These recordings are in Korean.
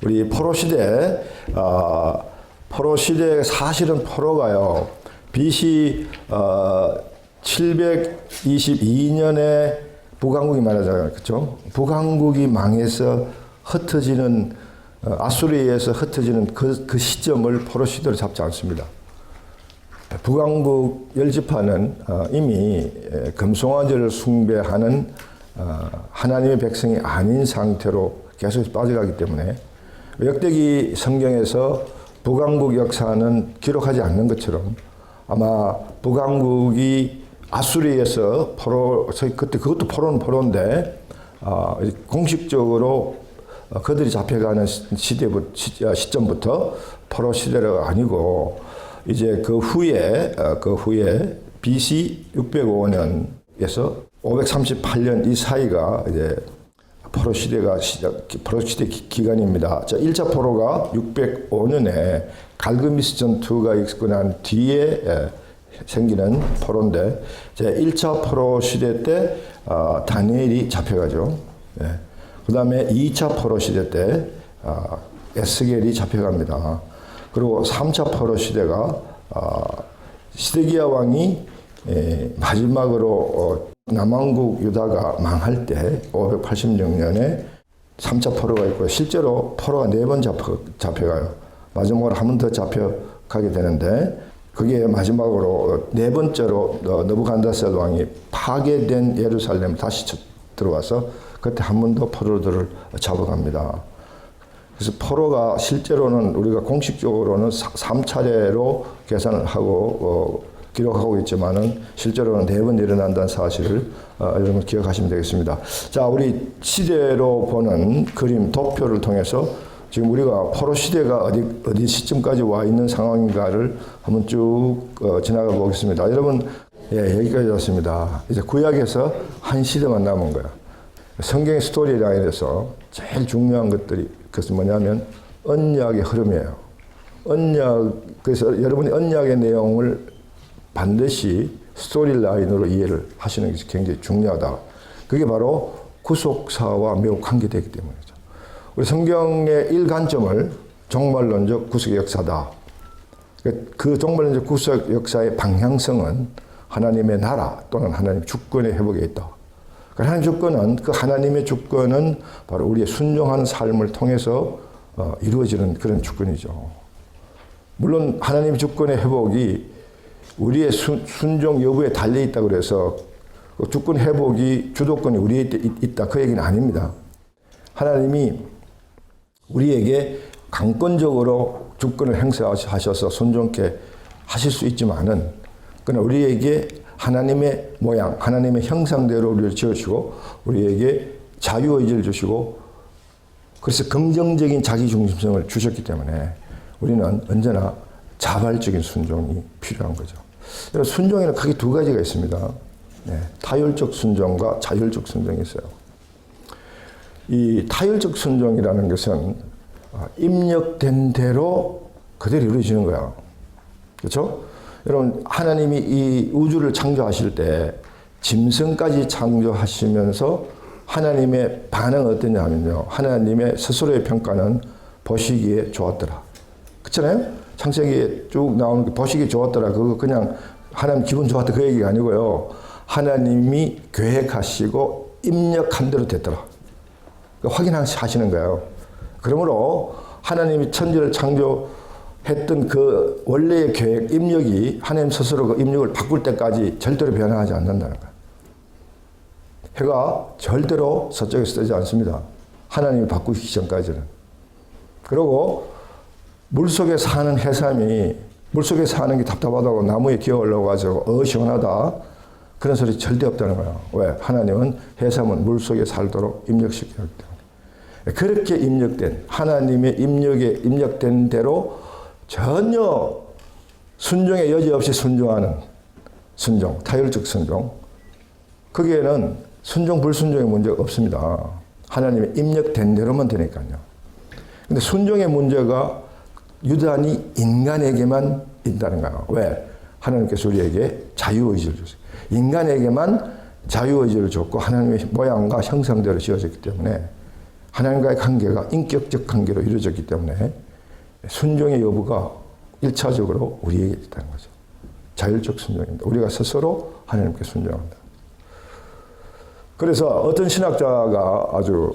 우리 포로 시대, 포로 시대 사실은 포로가요. BC 722년에 북왕국이 말하잖아요, 그렇죠? 북왕국이 망해서 흩어지는 아수리에서 흩어지는 그 시점을 포로 시대로 잡지 않습니다. 북왕국 열지파는 이미 금송아지를 숭배하는 하나님의 백성이 아닌 상태로 계속 빠져가기 때문에 역대기 성경에서 북왕국 역사는 기록하지 않는 것처럼 아마 북왕국이 아수리에서 포로, 그때 그것도 포로는 포로인데 공식적으로 그들이 잡혀가는 시점부터 포로 시대가 아니고 이제 그 후에 BC 605년에서 538년 이 사이가 이제 포로 시대 기간입니다. 자, 1차 포로가 605년에 갈그미스 전투가 있고 난 뒤에 생기는 포로인데, 제 1차 포로 시대 때 다니엘이 잡혀가죠. 그 다음에 2차 포로 시대 때 에스겔이 잡혀갑니다. 그리고 3차 포로 시대가 시드기야 왕이 마지막으로 남왕국 유다가 망할 때 586년에 3차 포로가 있고, 실제로 포로가 4번 잡혀가요. 마지막으로 한 번 더 잡혀가게 되는데, 그게 마지막으로 4번째로 느부갓네살 왕이 파괴된 예루살렘 다시 들어와서 그때 한 번 더 포로들을 잡아갑니다. 그래서 포로가 실제로는 우리가 공식적으로는 3차례로 계산을 하고 기록하고 있지만은 실제로는 4번 일어난다는 사실을 여러분 기억하시면 되겠습니다. 자, 우리 시대로 보는 그림, 도표를 통해서 지금 우리가 포로 시대가 어디 시점까지 와 있는 상황인가를 한번 쭉 지나가 보겠습니다. 여러분, 여기까지 왔습니다. 이제 구약에서 한 시대만 남은 거야. 성경의 스토리라인에서 제일 중요한 것들이 그것은 뭐냐면 언약의 흐름이에요. 그래서 여러분이 언약의 내용을 반드시 스토리라인으로 이해를 하시는 것이 굉장히 중요하다. 그게 바로 구속사와 매우 관계되기 때문이죠. 우리 성경의 일관점을 종말론적 구속의 역사다. 그 종말론적 구속 역사의 방향성은 하나님의 나라 또는 하나님의 주권의 회복에 있다. 하나님의 주권은, 그 하나님의 주권은 바로 우리의 순종하는 삶을 통해서 이루어지는 그런 주권이죠. 물론 하나님의 주권의 회복이 우리의 순종 여부에 달려 있다고 그래서 주권 회복이 주도권이 우리에 있다, 그 얘기는 아닙니다. 하나님이 우리에게 강권적으로 주권을 행사하셔서 순종케 하실 수 있지만은, 그러나 우리에게 하나님의 모양, 하나님의 형상대로 우리를 지어주시고 우리에게 자유의지를 주시고, 그래서 긍정적인 자기중심성을 주셨기 때문에 우리는 언제나 자발적인 순종이 필요한 거죠. 순종에는 크게 두 가지가 있습니다. 타율적 순종과 자율적 순종이 있어요. 이 타율적 순종이라는 것은 입력된 대로 그대로 이루어지는 거야. 그렇죠? 여러분, 하나님이 이 우주를 창조하실 때 짐승까지 창조하시면서 하나님의 반응은 어떠냐 하면요, 하나님의 스스로의 평가는 보시기에 좋았더라. 그렇잖아요? 창세기에 쭉 나오는 게 보시기에 좋았더라. 그거 그냥 하나님 기분 좋았다 그 얘기가 아니고요. 하나님이 계획하시고 입력한 대로 됐더라. 확인하시는 거예요. 그러므로 하나님이 천지를 창조했던 그 원래의 계획, 입력이 하나님 스스로 그 입력을 바꿀 때까지 절대로 변화하지 않는다는 거예요. 해가 절대로 서쪽에서 뜨지 않습니다. 하나님이 바꾸기 전까지는. 그리고 물속에 사는 해삼이 물속에 사는 게 답답하다고 나무에 기어 올라가지고 시원하다, 그런 소리 절대 없다는 거예요. 왜? 하나님은 해삼은 물속에 살도록 입력시켰기 때문에. 그렇게 입력된, 하나님의 입력에 입력된 대로 전혀 순종의 여지 없이 순종하는 순종, 타율적 순종. 거기에는 순종, 불순종의 문제가 없습니다. 하나님의 입력된 대로만 되니까요. 근데 순종의 문제가 유단히 인간에게만 있다는 거예요. 왜? 하나님께서 우리에게 자유의지를 줬어요. 인간에게만 자유의지를 줬고 하나님의 모양과 형상대로 지어졌기 때문에 하나님과의 관계가 인격적 관계로 이루어졌기 때문에 순종의 여부가 1차적으로 우리에게 있다는 거죠. 자율적 순종입니다. 우리가 스스로 하나님께 순종합니다. 그래서 어떤 신학자가 아주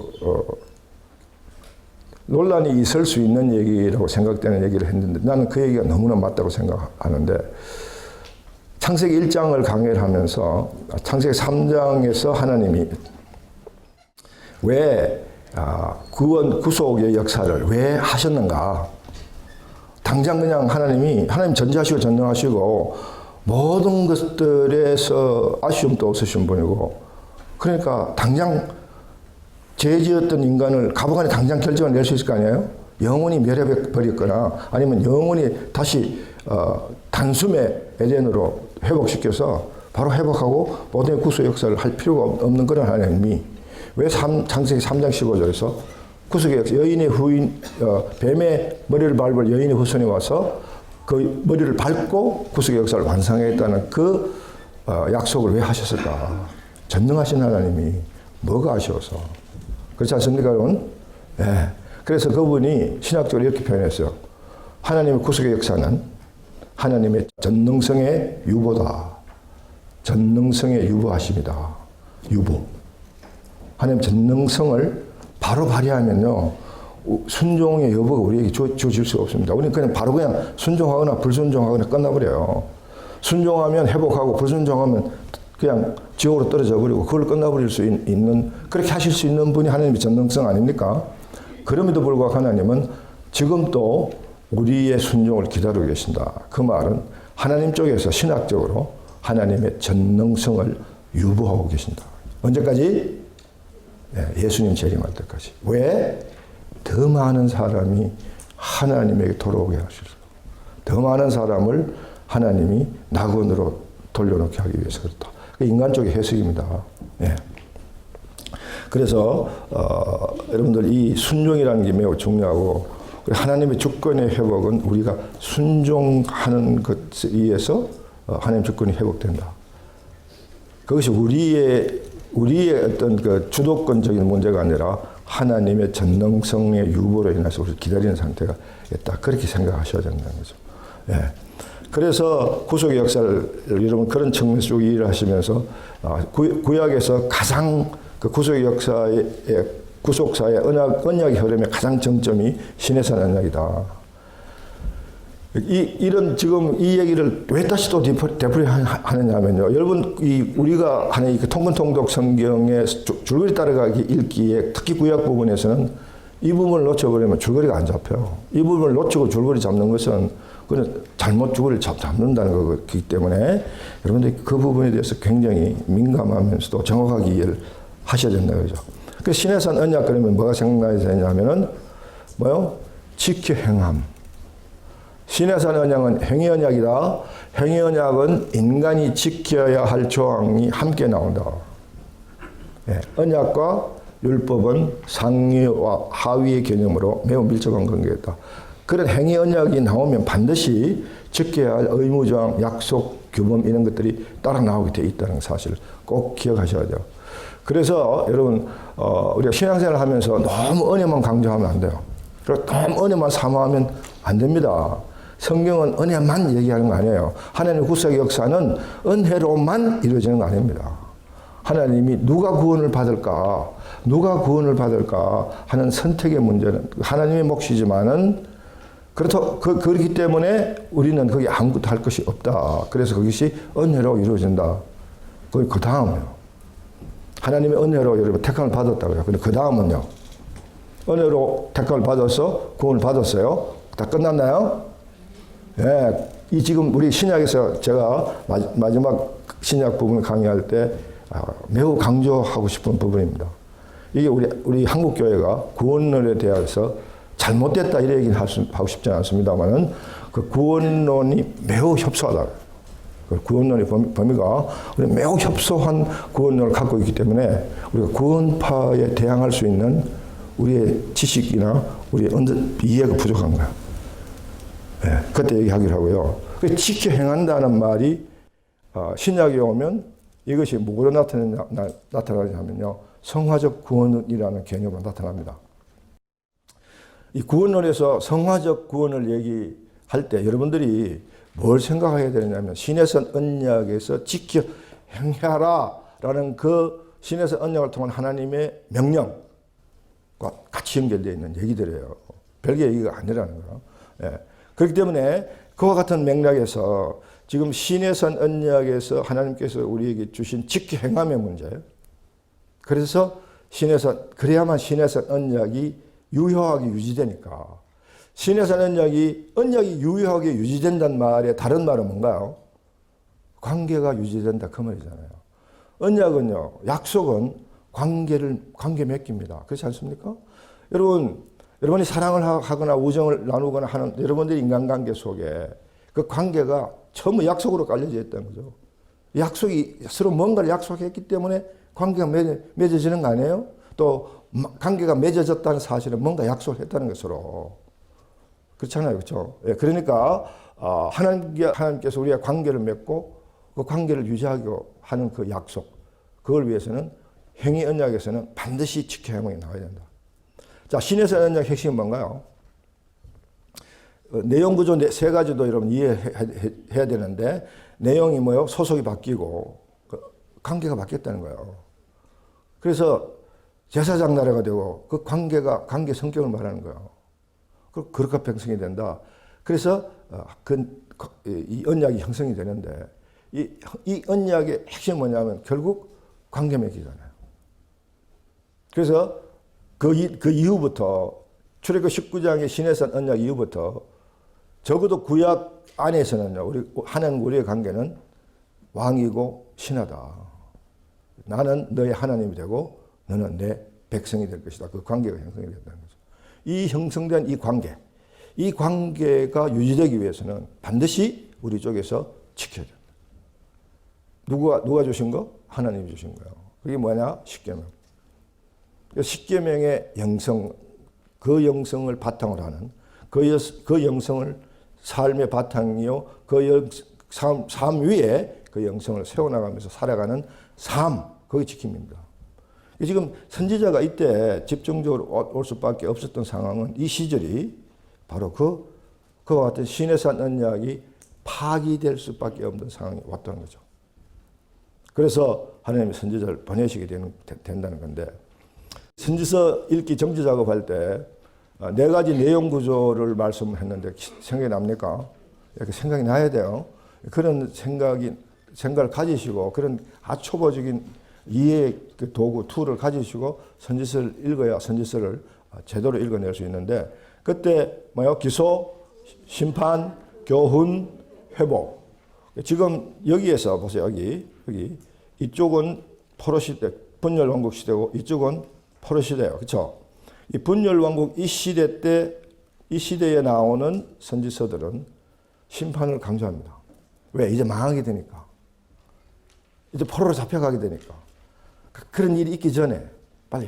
논란이 있을 수 있는 얘기라고 생각되는 얘기를 했는데 나는 그 얘기가 너무나 맞다고 생각하는데 창세기 1장을 강의를 하면서 창세기 3장에서 하나님이 왜 구원, 구속의 역사를 왜 하셨는가? 당장 그냥 하나님 전지하시고 전능하시고 모든 것들에서 아쉬움도 없으신 분이고 그러니까 당장 죄 지었던 인간을 가부간에 당장 결정을 낼 수 있을 거 아니에요? 영원히 멸해 버렸거나 아니면 영원히 다시 단숨에 에덴으로 회복시켜서 바로 회복하고 모든 구속 역사를 할 필요가 없는 그런 하나님이 왜 창세기 3장 15절에서 구속의 역사, 여인의 후인, 뱀의 머리를 밟을 여인의 후손이 와서 그 머리를 밟고 구속의 역사를 완성했다는 그 약속을 왜 하셨을까? 전능하신 하나님이 뭐가 아쉬워서. 그렇지 않습니까, 여러분? 네. 그래서 그분이 신학적으로 이렇게 표현했어요. 하나님의 구속의 역사는 하나님의 전능성의 유보다. 전능성의 유보하심이다. 유보. 하나님 전능성을 바로 발휘하면요, 순종의 여부가 우리에게 주어질 수가 없습니다. 우리는 그냥 바로 그냥 순종하거나 불순종하거나 끝나버려요. 순종하면 회복하고 불순종하면 그냥 지옥으로 떨어져 버리고 그걸 끝나버릴 수 있는, 그렇게 하실 수 있는 분이 하나님의 전능성 아닙니까? 그럼에도 불구하고 하나님은 지금 또 우리의 순종을 기다리고 계신다. 그 말은 하나님 쪽에서 신학적으로 하나님의 전능성을 유보하고 계신다. 언제까지? 예수님 재림할 때까지. 왜? 더 많은 사람이 하나님에게 돌아오게 하시고 더 많은 사람을 하나님이 낙원으로 돌려놓게 하기 위해서 그렇다. 인간적인 해석입니다. 예. 그래서 여러분들 이 순종이라는 게 매우 중요하고 하나님의 주권의 회복은 우리가 순종하는 것에 의해서 하나님 주권이 회복된다. 그것이 우리의 어떤 그 주도권적인 문제가 아니라 하나님의 전능성의 유보로 인해서 우리를 기다리는 상태가 있다. 그렇게 생각하셔야 된다는 거죠. 예. 그래서 구속의 역사를 여러분 그런 측면에서 쭉 이해를 하시면서 구약에서 가장 그 구속의 역사의 구속사의 언약의 흐름의 가장 정점이 시내산 언약이다. 이런 지금 이 얘기를 왜 다시 또 되풀이 하느냐면요. 여러분 우리가 하는 이 통근통독 성경의 줄거리 따라가기 읽기에 특히 구약 부분에서는 이 부분을 놓쳐버리면 줄거리가 안 잡혀요. 이 부분을 놓치고 줄거리 잡는 것은 그건 잘못 줄거리를 잡는다는 거기 때문에 여러분들이 그 부분에 대해서 굉장히 민감하면서도 정확하게 이해를 하셔야 된다는 거죠. 그 시내산 언약 그러면 뭐가 생각나야 되냐면은 뭐요? 지켜 행함. 시내산 언약은 행위 언약이다. 행위 언약은 인간이 지켜야 할 조항이 함께 나온다. 예, 언약과 율법은 상위와 하위의 개념으로 매우 밀접한 관계다. 그런 행위 언약이 나오면 반드시 지켜야 할 의무조항, 약속, 규범 이런 것들이 따라 나오게 돼 있다는 사실을 꼭 기억하셔야 돼요. 그래서 여러분 우리가 신앙생활을 하면서 너무 은혜만 강조하면 안 돼요. 그리고 너무 은혜만 사모하면 안 됩니다. 성경은 은혜만 얘기하는 거 아니에요. 하나님의 구속의 역사는 은혜로만 이루어지는 거 아닙니다. 하나님이 누가 구원을 받을까 하는 선택의 문제는 하나님의 몫이지만은 그렇기 때문에 우리는 거기 아무것도 할 것이 없다. 그래서 그것이 은혜로 이루어진다. 그 다음은요. 하나님의 은혜로 여러분 택함을 받았다고요. 근데 그 다음은요. 은혜로 택함을 받아서 구원을 받았어요. 다 끝났나요? 예. 이 지금 우리 신약에서 제가 마지막 신약 부분을 강의할 때 매우 강조하고 싶은 부분입니다. 이게 우리 한국 교회가 구원론에 대해서 잘못됐다 이런 얘기는 하고 싶지 않습니다만은 그 구원론이 매우 협소하다. 그 구원론의 범위가 우리 매우 협소한 구원론을 갖고 있기 때문에 우리가 구원파에 대항할 수 있는 우리의 지식이나 우리의 이해가 부족한 거야. 네, 그때 얘기하기로 하고요. 지켜 행한다는 말이 신약에 오면 이것이 뭐로 나타나냐면요. 성화적 구원이라는 개념으로 나타납니다. 이 구원론에서 성화적 구원을 얘기할 때 여러분들이 뭘 생각해야 되느냐면 신에서 언약에서 지켜 행하라라는 그 신에서 언약을 통한 하나님의 명령과 같이 연결되어 있는 얘기들이에요. 별개 얘기가 아니라는 거예요. 예. 그렇기 때문에 그와 같은 맥락에서 지금 신에서 언약에서 하나님께서 우리에게 주신 지켜 행함의 문제예요. 그래서 그래야만 신에서 언약이 유효하게 유지되니까. 신에서 언약이 유효하게 유지된다는 말의 다른 말은 뭔가요? 관계가 유지된다 그 말이잖아요. 언약은요, 약속은 관계 맺기입니다. 그렇지 않습니까? 여러분이 사랑을 하거나 우정을 나누거나 하는 여러분들의 인간관계 속에 그 관계가 전부 약속으로 깔려져 있다는 거죠. 약속이 서로 뭔가를 약속했기 때문에 관계가 맺어지는 거 아니에요? 또 관계가 맺어졌다는 사실은 뭔가 약속을 했다는 것으로. 그렇잖아요. 그렇죠? 예, 그러니까 하나님께서 우리가 관계를 맺고 그 관계를 유지하게 하는 그 약속, 그걸 위해서는 행위 언약에서는 반드시 지켜야 나와야 된다. 자, 신에서 언약의 핵심은 뭔가요? 내용 구조 세 가지도 여러분 이해해야 되는데, 내용이 뭐요? 소속이 바뀌고 관계가 바뀌었다는 거예요. 그래서 제사장 나라가 되고 그 관계 성격을 말하는 거예요. 그렇게 형성이 된다. 그래서 이 언약이 형성이 되는데, 이 언약의 핵심이 뭐냐면 결국 관계 맺기잖아요. 그래서 그 이후부터 출애굽 19장의 신에서 언약 이후부터 적어도 구약 안에서는요, 하나님 우리의 관계는 왕이고 신하다. 나는 너의 하나님이 되고 너는 내 백성이 될 것이다. 그 관계가 형성이 된다는 거죠. 이 형성된 이 관계가 유지되기 위해서는 반드시 우리 쪽에서 지켜야 된다. 누가 주신 거? 하나님이 주신 거예요. 그게 뭐냐? 십계명. 십계명의 영성, 그 영성을 바탕으로 하는 그 영성을 삶의 바탕이요, 그 삶 위에 그 영성을 세워나가면서 살아가는 삶, 그게 지킴입니다. 지금 선지자가 이때 집중적으로 올 수밖에 없었던 상황은 이 시절이 바로 그와 같은 신의 산 언약이 파기될 수밖에 없는 상황이 왔다는 거죠. 그래서 하나님이 선지자를 보내시게 된다는 건데, 선지서 읽기 정지 작업할 때 네 가지 내용 구조를 말씀했는데 생각이 납니까? 이렇게 생각이 나야 돼요. 그런 생각을 가지시고 그런 아주 초보적인 이해의 그 도구, 툴을 가지시고 선지서를 읽어야 선지서를 제대로 읽어낼 수 있는데, 그때 기소, 심판, 교훈, 회복. 지금 여기에서 보세요. 여기 이쪽은 포로 시대, 분열 왕국 시대고 이쪽은 포로 시대예요. 그렇죠? 이 분열 왕국 이 시대에 나오는 선지서들은 심판을 강조합니다. 왜? 이제 망하게 되니까. 이제 포로로 잡혀가게 되니까. 그런 일이 있기 전에 빨리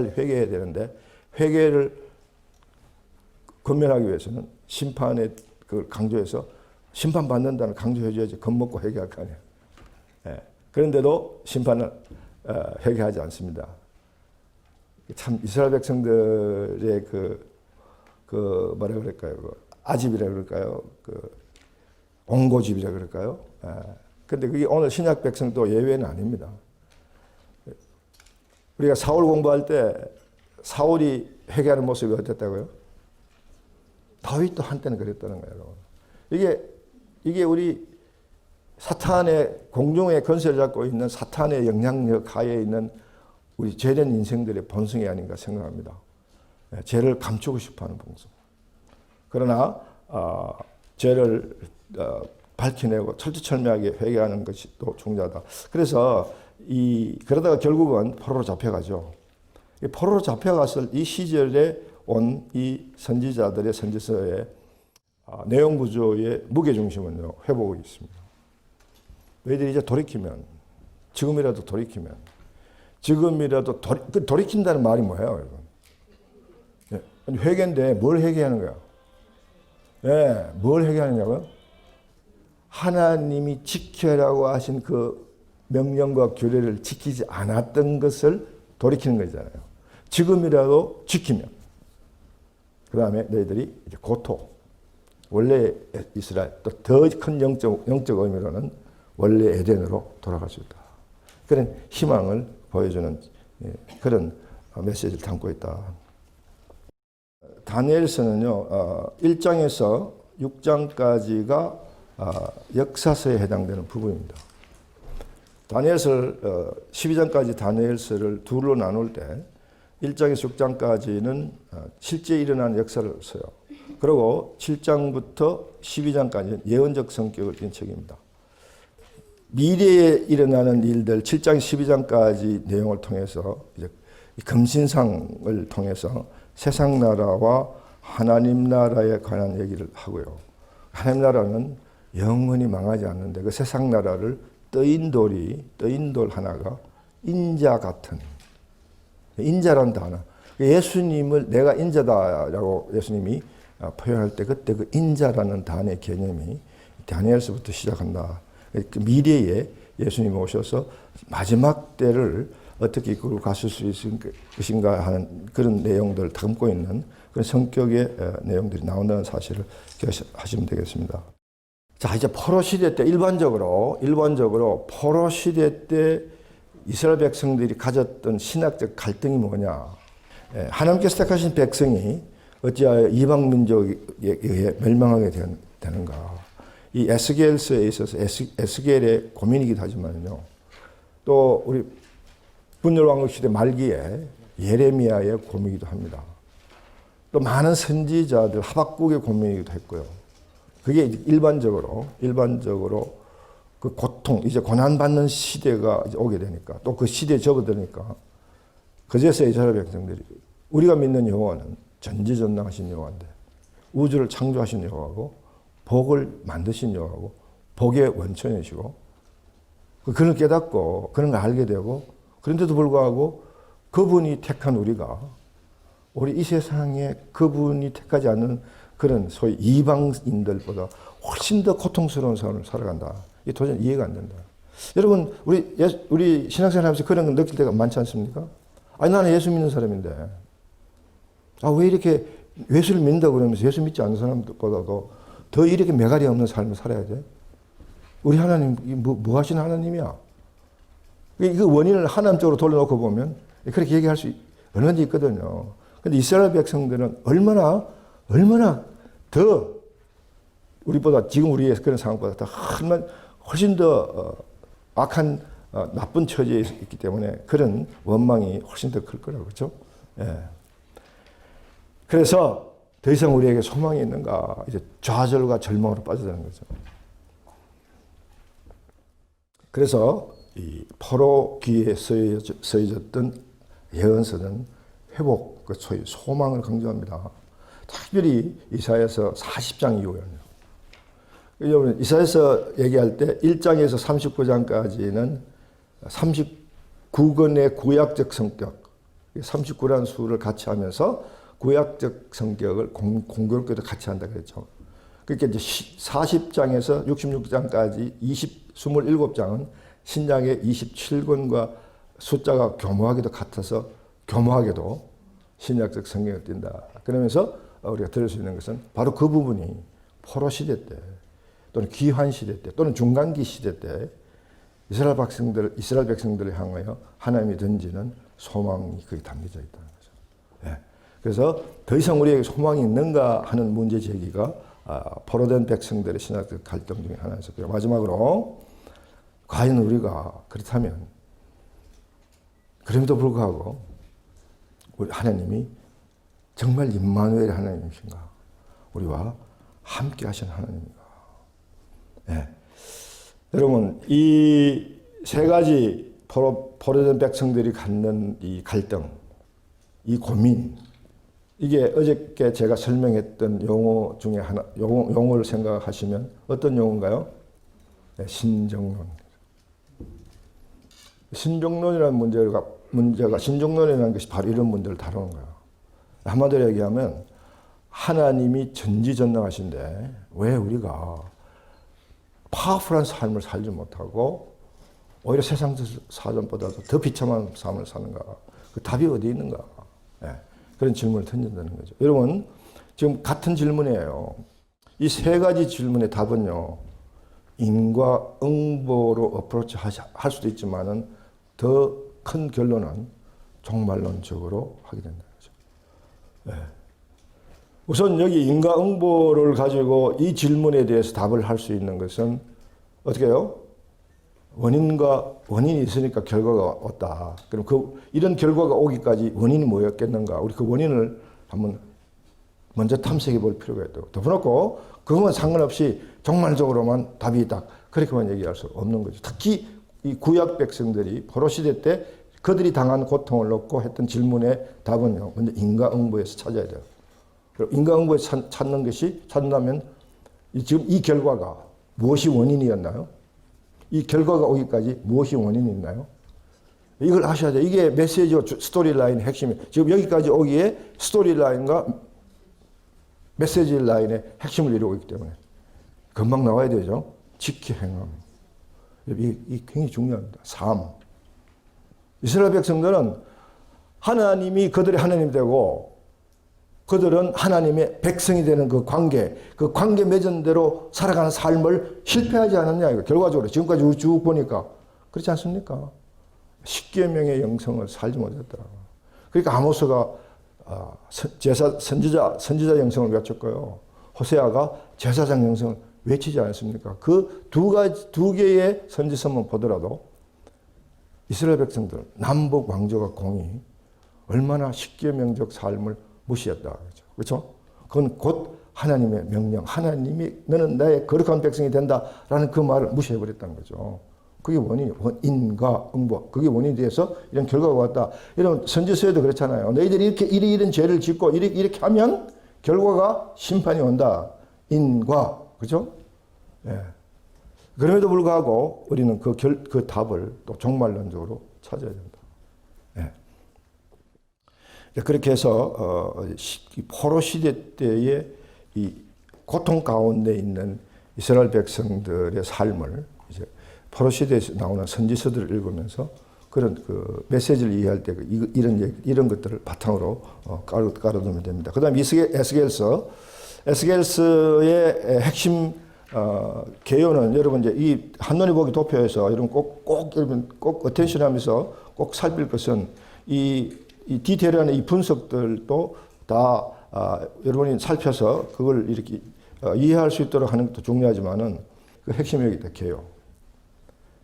회개해야 되는데, 회개를 건면하기 위해서는 심판의 그걸 강조해서 심판받는다는 강조해줘야지 겁먹고 회개할 거 아니에요. 예. 그런데도 심판을 회개하지 않습니다. 참 이스라엘 백성들의 뭐라 그럴까요? 아집이라 그럴까요? 옹고집이라 그럴까요? 근데 그게 오늘 신약 백성도 예외는 아닙니다. 우리가 사울 공부할 때 사울이 회개하는 모습이 어땠다고요? 다윗도 한때는 그랬다는 거예요. 이게 우리 사탄의 공중의 권세를 잡고 있는 사탄의 영향력 하에 있는 우리 죄된 인생들의 본성이 아닌가 생각합니다. 죄를 감추고 싶어하는 본성. 그러나 죄를 밝혀내고 철두철미하게 회개하는 것이 또 중요하다. 그래서 그러다가 결국은 포로로 잡혀가죠. 포로로 잡혀갔을 이 시절에 온 이 선지자들의 선지서의 내용 구조의 무게중심은요, 회복이 있습니다. 너희들이 이제 지금이라도 돌이킨다는 말이 뭐예요, 여러분? 회개인데 뭘 회개하는 거야? 예, 뭘 회개하느냐고요? 하나님이 지켜라고 하신 그 명령과 규례를 지키지 않았던 것을 돌이키는 거잖아요. 지금이라도 지키면. 그 다음에 너희들이 이제 고토, 원래 이스라엘, 또 더 큰 영적 의미로는 원래 에덴으로 돌아갈 수 있다. 그런 희망을 보여주는 그런 메시지를 담고 있다. 다니엘서는요, 1장에서 6장까지가 역사서에 해당되는 부분입니다. 다니엘서 12장까지 다니엘서를 둘로 나눌 때 1장에서 6장까지는 실제 일어난 역사를 써요. 그리고 7장부터 12장까지는 예언적 성격을 띈 책입니다. 미래에 일어나는 일들 7장 12장까지 내용을 통해서 이제 금신상을 통해서 세상 나라와 하나님 나라에 관한 얘기를 하고요. 하나님 나라는 영원히 망하지 않는데 그 세상 나라를 떠인 돌 하나가 인자 같은, 인자라는 단어. 예수님을 내가 인자다라고 예수님이 표현할 때 그때 그 인자라는 단어의 개념이 다니엘서부터 시작한다. 그 미래에 예수님이 오셔서 마지막 때를 어떻게 이끌고 가실 수 있을 것인가 하는 그런 내용들을 담고 있는 그런 성격의 내용들이 나온다는 사실을 기억하시면 되겠습니다. 자, 이제 포로 시대 때 일반적으로 포로 시대 때 이스라엘 백성들이 가졌던 신학적 갈등이 뭐냐? 하나님께서 택하신 백성이 어찌하여 이방 민족에 의해 멸망하게 되는가? 이 에스겔서에 있어서 에스겔의 고민이기도 하지만요. 또 우리 분열왕국 시대 말기에 예레미야의 고민이기도 합니다. 또 많은 선지자들 하박국의 고민이기도 했고요. 그게 일반적으로 그 고통, 이제 고난받는 시대가 이제 오게 되니까 또 그 시대에 접어드니까 그제서 이스라엘 백성들이 우리가 믿는 여호와는 전지전능하신 여호와인데 우주를 창조하신 여호와고 복을 만드신 여호와고 복의 원천이시고 그걸 깨닫고 그런 걸 알게 되고 그런데도 불구하고 그분이 택한 우리 이 세상에 그분이 택하지 않는 그런 소위 이방인들보다 훨씬 더 고통스러운 삶을 살아간다. 이게 도저히 이해가 안 된다. 여러분 우리 신앙생활하면서 그런 걸 느낄 때가 많지 않습니까? 아니 나는 예수 믿는 사람인데 왜 이렇게 예수를 믿는다고 그러면서 예수 믿지 않는 사람들보다도 더 이렇게 매갈이 없는 삶을 살아야 돼? 우리 하나님 뭐 하시는 하나님이야? 그 원인을 하나님 쪽으로 돌려놓고 보면 그렇게 얘기할 수 얼마든지 있거든요. 근데 이스라엘 백성들은 얼마나 더 우리보다 지금 우리의 그런 상황보다 훨씬 더 악한 나쁜 처지에 있기 때문에 그런 원망이 훨씬 더 클 거라고 그렇죠? 예. 그래서 더 이상 우리에게 소망이 있는가? 이제 좌절과 절망으로 빠져드는 거죠. 그래서 이 포로 귀에 쓰여졌던 예언서는 회복, 그 소위 소망을 강조합니다. 특별히 이사야서 40장 이후에는요. 여러분 이사야서 얘기할 때 1장에서 39장까지는 39권의 구약적 성격, 39라는 수를 같이 하면서 구약적 성격을 공교롭게도 같이 한다 그랬죠. 그러니까 이제 40장에서 66장까지 27장은 신약의 27권과 숫자가 교묘하게도 같아서 교묘하게도 신약적 성경을 띈다. 그러면서 우리가 들을 수 있는 것은 바로 그 부분이 포로 시대 때 또는 귀환 시대 때 또는 중간기 시대 때 이스라엘 백성들을 향하여 하나님이 던지는 소망이 거기 담겨져 있다는 거죠. 예. 그래서 더 이상 우리에게 소망이 있는가 하는 문제 제기가 포로된 백성들의 신학적 갈등 중에 하나였었고요. 마지막으로 과연 우리가 그렇다면 그럼에도 불구하고 우리 하나님이 정말 임마누엘 하나님이신가? 우리와 함께 하시는 하나님인가? 네. 여러분 이 세 가지 포로된 백성들이 갖는 이 갈등, 이 고민, 이게 어저께 제가 설명했던 용어 중에 하나, 용어를 생각하시면 어떤 용어인가요? 네, 신정론. 신정론이라는 문제가 신정론이라는 것이 바로 이런 문제를 다루는 거예요. 한마디로 얘기하면 하나님이 전지전능하신데 왜 우리가 파워풀한 삶을 살지 못하고 오히려 세상 사람보다도 더 비참한 삶을 사는가? 그 답이 어디 있는가? 네, 그런 질문을 던진다는 거죠. 여러분 지금 같은 질문이에요. 이 세 가지 질문의 답은요, 인과응보로 어프로치 할 수도 있지만은 더 큰 결론은 종말론적으로 하게 된다는 거죠. 네. 우선 여기 인과응보를 가지고 이 질문에 대해서 답을 할 수 있는 것은 어떻게 해요? 원인이 있으니까 결과가 왔다. 그럼 이런 결과가 오기까지 원인이 뭐였겠는가? 우리 그 원인을 한번 먼저 탐색해 볼 필요가 있다고. 덮어놓고 그것만 상관없이 종말적으로만 답이 있다. 그렇게만 얘기할 수 없는 거죠. 특히 이 구약 백성들이 포로 시대 때 그들이 당한 고통을 놓고 했던 질문의 답은요, 먼저 인과응보에서 찾아야 돼요. 그리고 인과응보에서 찾는다면 지금 이 결과가 무엇이 원인이었나요? 이 결과가 오기까지 무엇이 원인이 있나요? 이걸 아셔야 돼요. 이게 메시지와 스토리라인의 핵심이에요. 지금 여기까지 오기에 스토리라인과 메시지 라인의 핵심을 이루고 있기 때문에 금방 나와야 되죠. 지키 행함. 이 굉장히 중요합니다. 삶. 이스라엘 백성들은 하나님이 그들의 하나님이 되고 그들은 하나님의 백성이 되는 그 관계 맺은 대로 살아가는 삶을 실패하지 않았냐, 이거. 결과적으로. 지금까지 우리 쭉 보니까. 그렇지 않습니까? 십계명의 영성을 살지 못했다. 그러니까 아모스가 선지자 영성을 외쳤고요. 호세아가 제사장 영성을 외치지 않았습니까? 그 두 개의 선지서만 보더라도 이스라엘 백성들, 남북 왕조가 공이 얼마나 십계명적 삶을 무시했다. 그렇죠? 그건 곧 하나님의 명령, 하나님이 너는 나의 거룩한 백성이 된다라는 그 말을 무시해버렸다는 거죠. 그게 인과 응보, 그게 원인이 돼서 이런 결과가 왔다. 이런 선지서에도 그렇잖아요. 너희들이 이렇게 이런 죄를 짓고 이렇게 하면 결과가 심판이 온다. 인과, 그렇죠? 예. 그럼에도 불구하고 우리는 그 답을 또 종말론적으로 찾아야 된다. 예. 그렇게 해서 포로 시대 때의 이 고통 가운데 있는 이스라엘 백성들의 삶을 이제 포로 시대에서 나오는 선지서들을 읽으면서 그런 그 메시지를 이해할 때 이런 것들을 바탕으로 깔아두면 됩니다. 그다음 에스겔서의 핵심 개요는 여러분 이제 이 한눈에 보기 도표에서 여러분 여러분 꼭 어텐션하면서 꼭 살필 것은 이 디테일한 이 분석들도 다 여러분이 살펴서 그걸 이렇게 이해할 수 있도록 하는 것도 중요하지만은 그 핵심이 여기다 개요.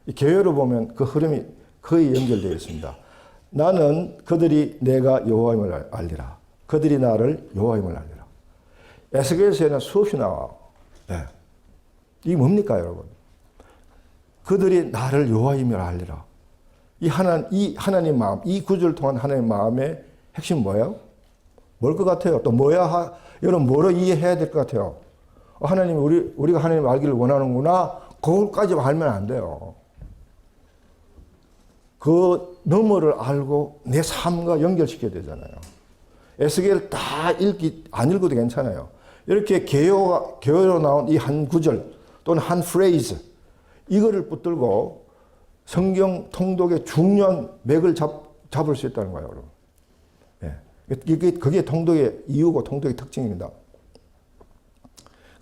이 개요로 보면 그 흐름이 거의 연결되어 있습니다. 나는 그들이 내가 여호와임을 알리라. 그들이 나를 여호와임을 알리라. 에스겔서에는 수없이 나와요. 네. 이게 뭡니까, 여러분? 그들이 나를 여호와임을 알리라. 이 하나님 마음, 이 구절을 통한 하나님의 마음의 핵심 뭐예요? 뭘 것 같아요? 또 여러분 뭐로 이해해야 될 것 같아요? 하나님이 우리가 하나님을 알기를 원하는구나. 그걸까지 알면 안 돼요. 그 너머를 알고 내 삶과 연결시켜야 되잖아요. 에스겔 다 안 읽어도 괜찮아요. 이렇게 개요로 나온 이 한 구절 또는 한 프레이즈, 이거를 붙들고 성경 통독의 중요한 맥을 잡을 수 있다는 거예요, 여러분. 예. 그게 통독의 이유고 통독의 특징입니다.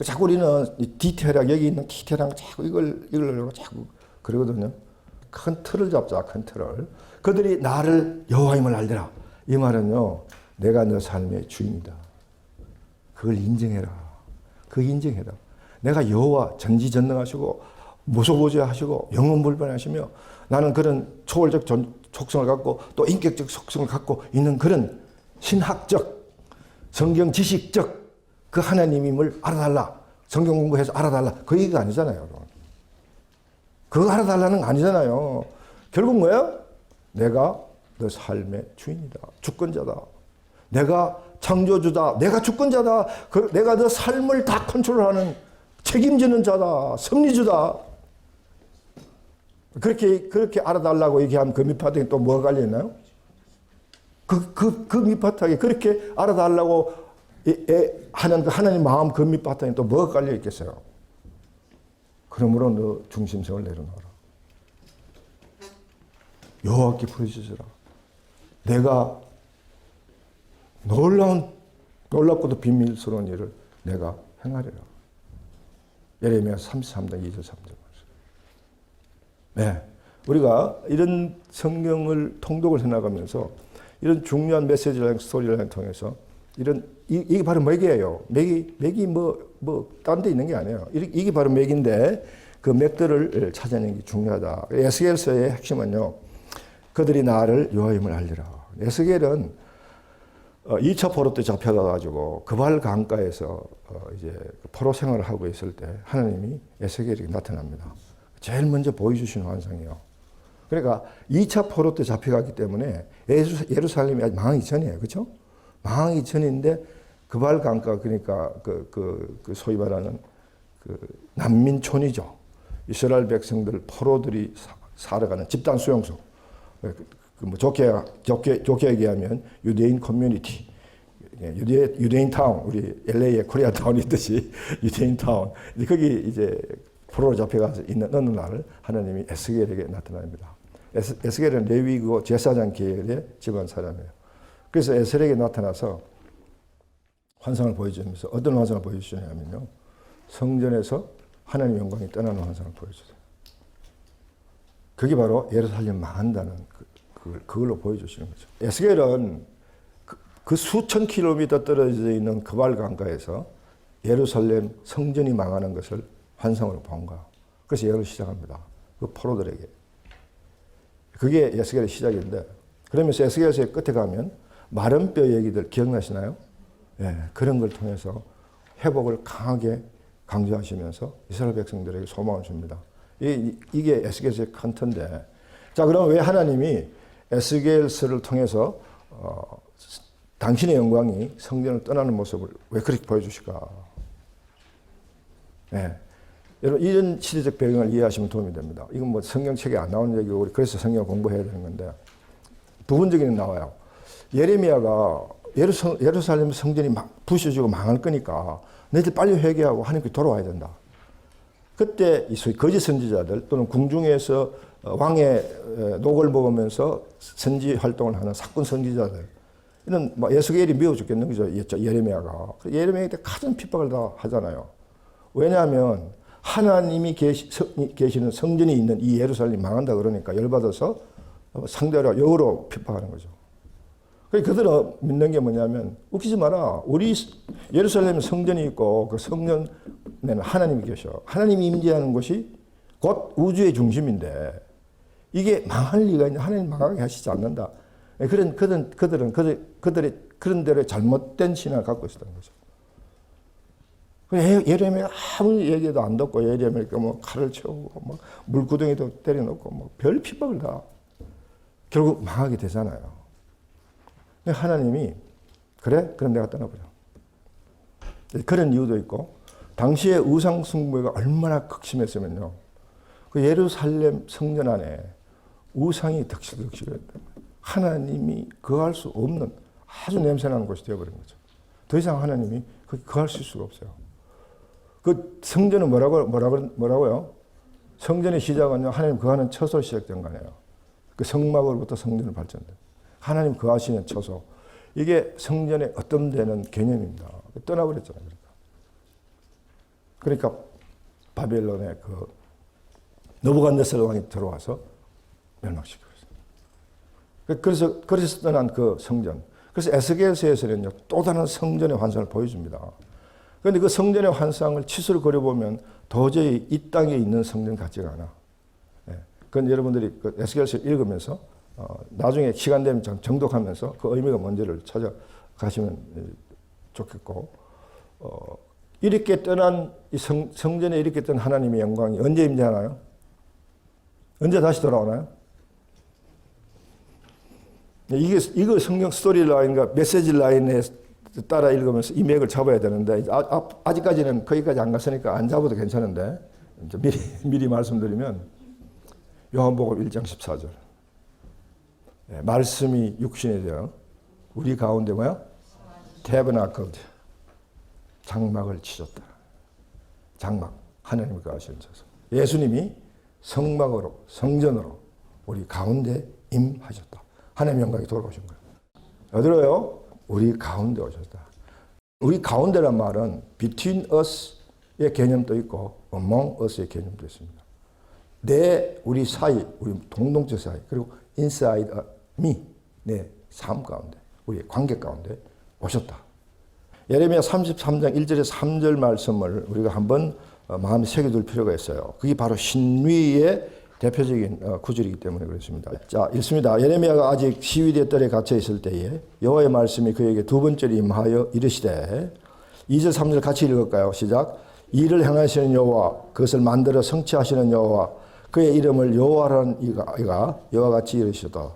자꾸 우리는 디테일하게, 여기 있는 디테일한 자꾸 이걸 자꾸 그러거든요. 큰 틀을 잡자, 큰 틀을. 그들이 나를 여호와임을 알리라. 이 말은요, 내가 너 삶의 주인이다. 그걸 인정해라. 그 인정해라. 내가 여호와 전지전능하시고 무소부재하시고 영원불변하시며 나는 그런 초월적 속성을 갖고 또 인격적 속성을 갖고 있는 그런 신학적, 성경 지식적 그 하나님임을 알아달라. 성경 공부해서 알아달라. 그 얘기가 아니잖아요, 여러분. 그거 알아달라는 거 아니잖아요. 결국 뭐예요? 내가 너 삶의 주인이다. 주권자다. 내가 창조주다. 내가 주권자다. 내가 너 삶을 다 컨트롤하는 책임지는 자다. 섭리주다. 그렇게 알아달라고 얘기하면 그 밑바닥에 또 뭐가 깔려있나요? 그 밑바닥에 그렇게 알아달라고 하는 그 하나님 마음 그 밑바닥에 또 뭐가 깔려있겠어요? 그러므로 너 중심성을 내려놓아라. 여호와께 부르짖으라. 내가 놀라운 놀랍고도 비밀스러운 일을 내가 행하리라. 예레미야 33장 2절 3절. 네. 우리가 이런 성경을 통독을 해나가면서 이런 중요한 메시지라는 스토리라는 통해서 이게 바로 맥이에요. 맥이 딴 데 있는 게 아니에요. 이게 바로 맥인데 그 맥들을 찾아내는 게 중요하다. 에스겔서의 핵심은요. 그들이 나를 여호와임을 알리라. 에스겔은 2차 포로 때 잡혀가가지고 그발 강가에서 이제 포로 생활을 하고 있을 때 하나님이 에스겔에게 나타납니다. 제일 먼저 보여주시는 환상이에요. 그러니까 2차 포로 때 잡혀갔기 때문에 예루살렘이 아직 망하기 전이에요. 그렇죠? 망하기 전인데 그발 강가 그러니까 그 소위 말하는 그 난민촌이죠. 이스라엘 백성들 포로들이 살아가는 집단 수용소. 뭐 좋게 얘기하면 유대인 커뮤니티, 유대인 타운, 우리 LA에 코리아 타운이 있듯이 유대인 타운. 거기 이제 포로로 잡혀가서 있는 어느 날 하나님이 에스겔에게 나타납니다. 에스겔은 레위고 제사장 계열의 집안 사람이에요. 그래서 에스겔에게 나타나서 환상을 보여주면서 어떤 환상을 보여주시냐면요. 성전에서 하나님의 영광이 떠나는 환상을 보여주세요. 그게 바로 예루살렘 망한다는 그걸로 보여주시는 거죠. 에스겔은 그 수천 킬로미터 떨어져 있는 그발 강가에서 예루살렘 성전이 망하는 것을 환상으로 본 거야. 그래서 예언을 시작합니다. 그 포로들에게. 그게 에스겔의 시작인데, 그러면서 에스겔서의 끝에 가면 마른 뼈 얘기들 기억나시나요? 예, 그런 걸 통해서 회복을 강하게 강조하시면서 이스라엘 백성들에게 소망을 줍니다. 이게 에스겔서의 컨텐츠인데, 자, 그럼 왜 하나님이 에스겔서를 통해서 당신의 영광이 성전을 떠나는 모습을 왜 그렇게 보여주실까? 예. 여러분, 이런 시대적 배경을 이해하시면 도움이 됩니다. 이건 뭐 성경책에 안 나오는 얘기고, 우리 그래서 성경 공부해야 되는 건데, 부분적인 나와요. 예레미야가 예루살렘 성전이 부셔지고 망할 거니까 너희들 빨리 회개하고 하나님께 돌아와야 된다. 그때 이 소위 거짓 선지자들 또는 궁중에서 왕의 녹을 먹으면서 선지 활동을 하는 사건 선지자들, 이런 에스겔이 미워 죽겠는 거죠. 예레미야가. 예레미야한테 가장 핍박을 다 하잖아요. 왜냐하면 하나님이 계시는 성전이 있는 이 예루살렘이 망한다 그러니까 열받아서 상대로 역으로 핍박하는 거죠. 그들은 믿는 게 뭐냐면, 웃기지 마라. 우리 예루살렘 성전이 있고 그 성전에는 하나님이 계셔. 하나님이 임재하는 곳이 곧 우주의 중심인데 이게 망할 리가 있냐. 하나님 망하게 하시지 않는다. 그들은 그런 대로 잘못된 신앙을 갖고 있었던 거죠. 예레미야 아무 얘기도 안 듣고 예레미야가 뭐 칼을 채우고 뭐 물구덩이도 때려놓고 뭐 별 핍박을 다 결국 망하게 되잖아요. 근데 하나님이 그래? 그럼 내가 떠나보자. 그런 이유도 있고, 당시에 우상 숭배가 얼마나 극심했으면요. 그 예루살렘 성전 안에 우상이 덕실덕실했다. 하나님이 거할 수 없는 아주 냄새나는 곳이 되어버린 거죠. 더 이상 하나님이 거할 수 있을 수가 없어요. 그 성전은 뭐라고요? 성전의 시작은요, 하나님 거하는 처소로 시작된 거 아니에요. 그 성막으로부터 성전을 발전돼요. 하나님 거하시는 처소. 이게 성전의 어떤 데는 개념입니다. 떠나버렸잖아요. 그러니까 바벨론의 그 느부갓네살 왕이 들어와서 멸망시켰어요. 그래서 떠난 그 성전. 그래서 에스겔서에서는요, 또 다른 성전의 환상을 보여줍니다. 그런데 그 성전의 환상을 치수를 그려보면 도저히 이 땅에 있는 성전 같지가 않아. 예. 그건 여러분들이 그 에스겔서 읽으면서 나중에 시간 되면 정독하면서 그 의미가 뭔지를 찾아가시면 좋겠고, 이렇게 떠난 이 성전에 이렇게 떠난 하나님의 영광이 언제 임재하나요? 언제 다시 돌아오나요? 이거 성경 스토리 라인과 메시지 라인에 따라 읽으면서 이 맥을 잡아야 되는데, 아직까지는 거기까지 안 갔으니까 안 잡아도 괜찮은데, 이제 미리 말씀드리면, 요한복음 1장 14절. 말씀이 육신이 되어 우리 가운데 뭐야? 태버나클드. 장막을 치셨다. 장막. 하나님이 거하시는 처소. 예수님이 성막으로, 성전으로 우리 가운데 임하셨다. 하나님의 영광이 돌아오신 거예요. 어디로요? 우리 가운데 오셨다. 우리 가운데란 말은 between us의 개념도 있고 among us의 개념도 있습니다. 우리 사이, 우리 공동체 사이, 그리고 inside me, 내 삶 가운데, 우리의 관계 가운데 오셨다. 예레미야 33장 1절에서 3절 말씀을 우리가 한번 마음에 새겨둘 필요가 있어요. 그게 바로 신위의 대표적인 구절이기 때문에 그렇습니다. 자, 읽습니다. 예레미야가 아직 시위대 뜰에 갇혀 있을 때에 여호와의 말씀이 그에게 두 번째로 임하여 이르시되 2절 3절 같이 읽을까요? 시작. 일을 행하시는 여호와, 그것을 만들어 성취하시는 여호와, 그의 이름을 여호와라는 이가 여호와 같이 이르시다.